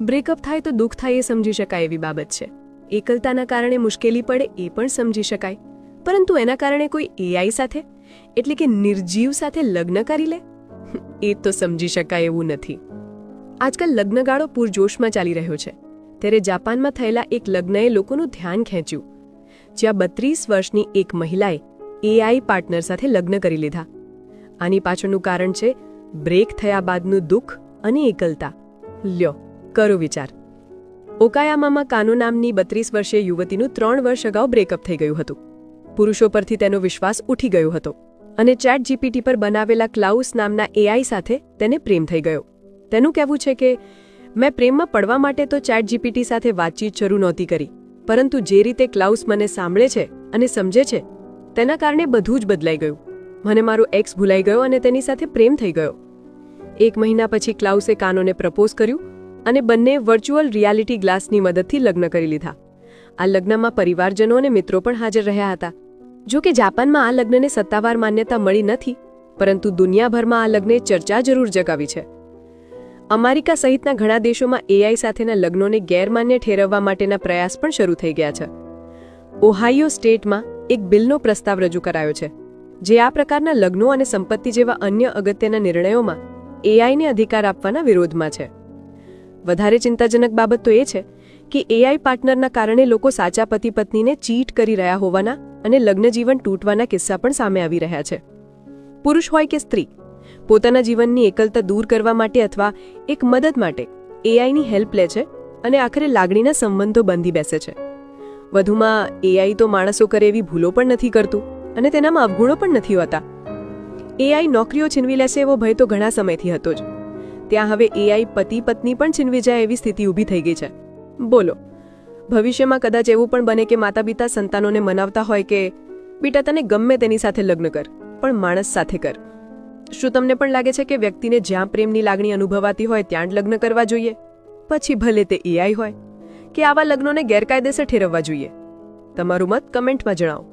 Breakup થાય તો દુઃખ થાય એ સમજી શકાય એવી બાબત છે. એકલતાના કારણે મુશ્કેલી પડે એ પણ સમજી શકાય. પરંતુ એના કારણે કોઈ એઆઈ સાથે એટલે કે નિર્જીવ સાથે લગ્ન કરી લે એ તો સમજી શકાય એવું નથી. આજકાલ લગ્નગાળો પૂરજોશમાં ચાલી રહ્યો છે. ત્યારે જાપાનમાં થયેલા એક લગ્નએ લોકોનું ધ્યાન ખેંચ્યું, જ્યાં 32 વર્ષની એક મહિલાએ એઆઈ પાર્ટનર સાથે લગ્ન કરી લીધા. આની પાછળનું કારણ છે બ્રેક થયા બાદનું દુઃખ અને એકલતા. લ્યો કરો વિચાર. ઓકાયામામાં કાનો નામની 32 વર્ષીય યુવતીનું 3 વર્ષ અગાઉ બ્રેકઅપ થઈ ગયું હતું. પુરુષો પરથી તેનો વિશ્વાસ ઉઠી ગયો હતો અને ચેટ જીપીટી પર બનાવેલા ક્લાઉસ નામના એઆઈ સાથે તેને પ્રેમ થઈ ગયો. તેનું કહેવું છે કે મેં પ્રેમમાં પડવા માટે તો ચેટ જીપીટી સાથે વાતચીત શરૂ નહોતી કરી, પરંતુ જે રીતે ક્લાઉસ મને સાંભળે છે અને સમજે છે તેના કારણે બધું જ બદલાઈ ગયું. મને મારો એક્સ ભૂલાઈ ગયો અને તેની સાથે પ્રેમ થઈ ગયો. 1 મહિના પછી ક્લાઉસે કાનોને પ્રપોઝ કર્યું અને બંને વર્ચ્યુઅલ રિયાલિટી ગ્લાસની મદદથી લગ્ન કરી લીધા. આ લગ્નમાં પરિવારજનો અને મિત્રો પણ હાજર રહ્યા હતા. જો કે જાપાનમાં આ લગ્નને સત્તાવાર માન્યતા મળી નથી, પરંતુ દુનિયાભરમાં આ લગ્ને ચર્ચા જરૂર જગાવી છે. અમેરિકા સહિતના ઘણા દેશોમાં એઆઈ સાથેના લગ્નોને ગેરમાન્ય ઠેરવવા માટેના પ્રયાસ પણ શરૂ થઈ ગયા છે. ઓહાયો સ્ટેટમાં એક બિલનો પ્રસ્તાવ રજૂ કરાયો છે, જે આ પ્રકારના લગ્નો અને સંપત્તિ જેવા અન્ય અગત્યના નિર્ણયોમાં એઆઈને અધિકાર આપવાના વિરોધમાં છે. વધારે ચિંતાજનક બાબત તો એ છે કે એઆઈ પાર્ટનરના કારણે લોકો સાચા પતિ પત્નીને ચીટ કરી રહ્યા હોવાના અને લગ્નજીવન તૂટવાના કિસ્સા પણ સામે આવી રહ્યા છે. પુરુષ હોય કે સ્ત્રી, પોતાના જીવનની એકલતા દૂર કરવા માટે અથવા એક મદદ માટે એઆઈની હેલ્પ લે છે અને આખરે લાગણીના સંબંધો બાંધી બેસે છે. વધુમાં એઆઈ તો માણસો કરે એવી ભૂલો પણ નથી કરતું અને તેનામાં અવગુણો પણ નથી હોતા. એઆઈ નોકરીઓ છીનવી લેશે એવો ભય તો ઘણા સમયથી હતો જ. ત્યાં હવે એઆઈ પતિ પત્ની પણ છીનવી જાય એવી સ્થિતિ ઊભી થઈ ગઈ છે. બોલો, ભવિષ્યમાં કદાચ એવું પણ બને કે માતા પિતા સંતાનોને મનાવતા હોય કે બેટા તને ગમે તેની સાથે લગ્ન કર, પણ માણસ સાથે કર. શું તમને પણ લાગે છે કે વ્યક્તિને જ્યાં પ્રેમની લાગણી અનુભવાતી હોય ત્યાં જ લગ્ન કરવા જોઈએ, પછી ભલે તે એઆઈ હોય, કે આવા લગ્નોને ગેરકાયદેસર ઠેરવવા જોઈએ? તમારું મત કમેન્ટમાં જણાવો.